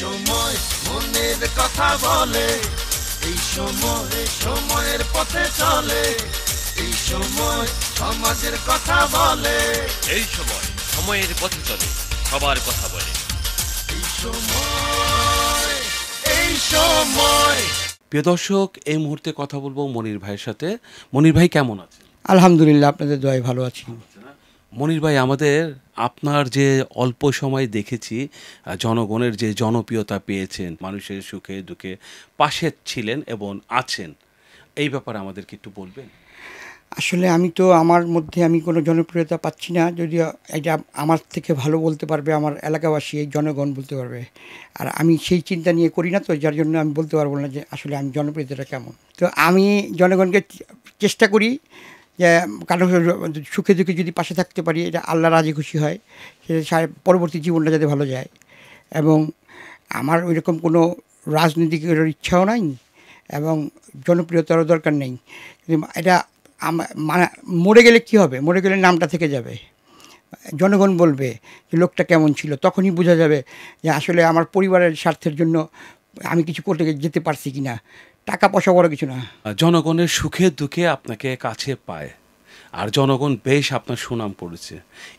সময় মনের কথা বলে, এই সময় সময়ের পথে চলে, এই সময় সমাজের কথা বলে, এই সময় সময়ের পথে চলে, সবার কথা বলে, এই সময়, এই সময়। প্রিয় দর্শক, এই মুহূর্তে কথা বলবো মনির ভাইয়ের সাথে। মনির ভাই কেমন আছেন? আলহামদুলিল্লাহ, আপনাদের দোয়ায় ভালো আছি। মনির ভাই, আমাদের আপনার যে অল্প সময় দেখেছি জনগণের যে জনপ্রিয়তা পেয়েছেন, মানুষের সুখে দুঃখে পাশে ছিলেন এবং আছেন, এই ব্যাপারে আমাদেরকে একটু বলবেন? আসলে আমি তো আমার মধ্যে আমি কোনো জনপ্রিয়তা পাচ্ছি না, যদিও এটা আমার থেকে ভালো বলতে পারবে আমার এলাকাবাসী, এই জনগণ বলতে পারবে। আর আমি সেই চিন্তা নিয়ে করি না, তো যার জন্য আমি বলতে পারবো না যে আসলে আমি জনপ্রিয়তাটা কেমন। তো আমি জনগণকে চেষ্টা করি যে কারো সুখে দুঃখে যদি পাশে থাকতে পারি, এটা আল্লাহ রাজি খুশি হয়, সে পরবর্তী জীবনটা যাতে ভালো যায়। এবং আমার ওইরকম কোনো রাজনীতিকের ইচ্ছাও নাই এবং জনপ্রিয়তারও দরকার নেই। এটা মানে মরে গেলে কি হবে? মরে গেলে নামটা থেকে যাবে, জনগণ বলবে যে লোকটা কেমন ছিল, তখনই বোঝা যাবে যে আসলে আমার পরিবারের স্বার্থের জন্য আমি কিছু করতে যেতে পারছি কি না। টাকা পয়সা বড় কিছু না। জনগণের সুখে দুঃখে আপনাকে কাছে পায়, আর জনগণ বেশ আপনার সুনাম করেছে,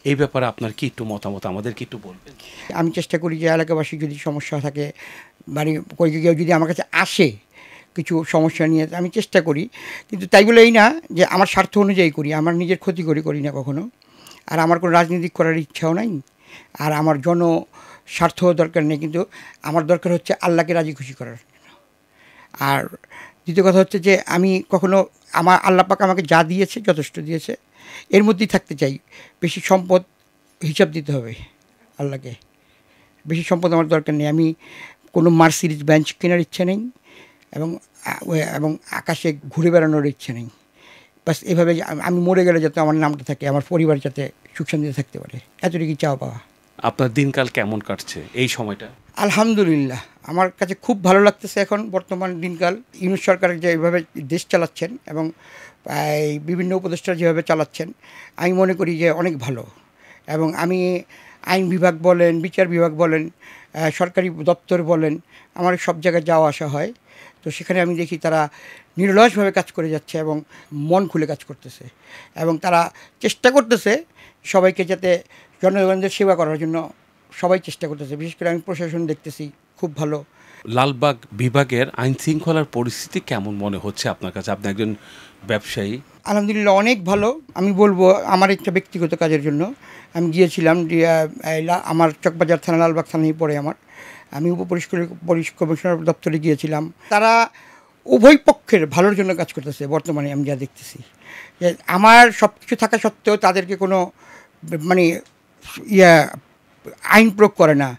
এই ব্যাপারে আপনার কি একটু মতামত আমাদেরকে একটু বলবেন? আমি চেষ্টা করি যে এলাকাবাসী যদি সমস্যা থাকে, মানে কেউ যদি আমার কাছে আসে কিছু সমস্যা নিয়ে, আমি চেষ্টা করি, কিন্তু তাই বলেই না যে আমার স্বার্থ অনুযায়ী করি, আমার নিজের ক্ষতি করি না কখনো। আর আমার কোনো রাজনীতিক করার ইচ্ছাও নাই, আর আমার স্বার্থ দরকার নেই, কিন্তু আমার দরকার হচ্ছে আল্লাহকে রাজি খুশি করার। আর দ্বিতীয় কথা হচ্ছে যে আমি কখনো আমার আল্লাহ পাক আমাকে যা দিয়েছে যথেষ্ট দিয়েছে, এর মধ্যেই থাকতে চাই। বেশি সম্পদ হিসাব দিতে হবে আল্লাহকে, বেশি সম্পদ আমার দরকার নেই। আমি কোনো মার্সিডিজ বেঞ্চ কেনার ইচ্ছা নেই এবং আকাশে ঘুরে বেড়ানোর ইচ্ছে নেই। বাস এভাবে আমি মরে গেলে যাতে আমার নামটা থাকে, আমার পরিবার যাতে সুখ শান্তিতে থাকতে পারে, এতটুকু চাওয়া পাওয়া। আপনার দিনকাল কেমন কাটছে এই সময়টা? আলহামদুলিল্লাহ, আমার কাছে খুব ভালো লাগতেছে এখন বর্তমান দিনকাল। ইউনূস সরকার যেভাবে দেশ চালাচ্ছেন এবং বিভিন্ন উপদেষ্টা যেভাবে চালাচ্ছেন, আমি মনে করি যে অনেক ভালো। এবং আমি আইন বিভাগ বলেন, বিচার বিভাগ বলেন, সরকারি দপ্তর বলেন, আমার সব জায়গায় যাওয়া আসা হয়, তো সেখানে আমি দেখি তারা নিরলসভাবে কাজ করে যাচ্ছে এবং মন খুলে কাজ করতেছে, এবং তারা চেষ্টা করতেছে সবাইকে যাতে জনগণদের সেবা করার জন্য সবাই চেষ্টা করতেছে। বিশেষ করে আমি প্রশাসন দেখতেছি খুব ভালো। লালবাগ বিভাগের আইন শৃঙ্খলার পরিস্থিতি কেমন মনে হচ্ছে আপনার কাছে? আপনি একজন ব্যবসায়ী। আলহামদুলিল্লাহ, অনেক ভালো। আমি বলবো আমার একটা ব্যক্তিগত কাজের জন্য আমি গিয়েছিলাম, আমার চকবাজার থানা, লালবাগ থানায় পড়ে আমি পুলিশ কমিশনার দপ্তরে গিয়েছিলাম। তারা উভয় পক্ষের ভালোর জন্য কাজ করতেছে বর্তমানে, আমি যা দেখতেছি। যে আমার সব কিছু থাকা সত্ত্বেও তাদেরকে কোনো মানে আইন প্রয়োগ করে না।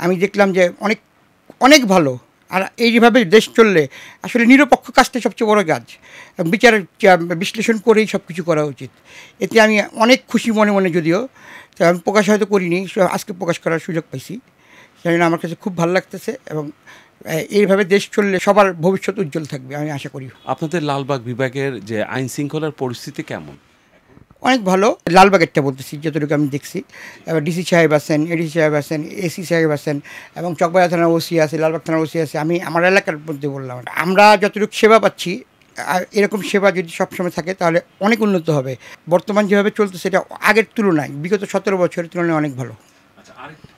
আমি দেখলাম যে অনেক অনেক ভালো। আর এইভাবে দেশ চললে আসলে নিরপেক্ষ কাজটা সবচেয়ে বড় কাজ, বিচার বিশ্লেষণ করেই সব কিছু করা উচিত। এতে আমি অনেক খুশি মনে, যদিও আমি প্রকাশ হয়তো করিনি, আজকে প্রকাশ করার সুযোগ পাইছি, সেই জন্য আমার কাছে খুব ভালো লাগতেছে। এবং এইভাবে দেশ চললে সবার ভবিষ্যৎ উজ্জ্বল থাকবে, আমি আশা করি। আপনাদের লালবাগ বিভাগের যে আইন শৃঙ্খলার পরিস্থিতি কেমন? অনেক ভালো। লালবাগেরটা বলতেছি, যতটুকু আমি দেখছি। এবার ডিসি সাহেব আছেন, এডিসি সাহেব আছেন, এসি সাহেব আছেন, এবং চকবাজার থানার ওসি আছে, লালবাগ থানার ওসি আছে। আমি আমার এলাকার মধ্যে বললাম, আমরা যতটুকু সেবা পাচ্ছি, এরকম সেবা যদি সবসময় থাকে তাহলে অনেক উন্নত হবে। বর্তমান যেভাবে চলতেছে এটা আগের তুলনায়, বিগত 17 বছরের তুলনায় অনেক ভালো।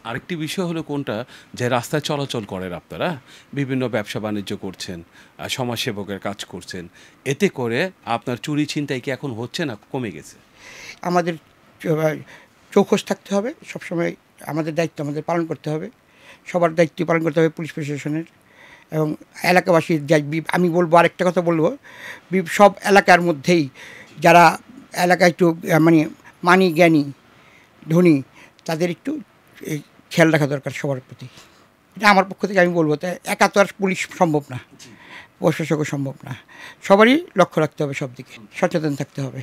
আরেকটি বিষয় হলো কোনটা, যে রাস্তায় চলাচল করেন আপনারা, বিভিন্ন ব্যবসা বাণিজ্য করছেন, সমাজসেবকের কাজ করছেন, এতে করে আপনার চুরি ছিনতাই কি এখন হচ্ছে না কমে গেছে? আমাদের চৌখস থাকতে হবে সবসময়, আমাদের দায়িত্ব আমাদের পালন করতে হবে, সবার দায়িত্ব পালন করতে হবে পুলিশ প্রশাসনের এবং এলাকাবাসীর। আমি বলবো আরেকটা কথা বলবো, সব এলাকার মধ্যেই যারা এলাকায় একটু মানি জ্ঞানী ধনী, তাদের একটু খেয়াল রাখা দরকার সবার প্রতি। এটা আমার পক্ষ থেকে আমি বলবো। তাই একা তো আর পুলিশ সম্ভব না, প্রশাসকও সম্ভব না, সবারই লক্ষ্য রাখতে হবে, সব দিকে সচেতন থাকতে হবে।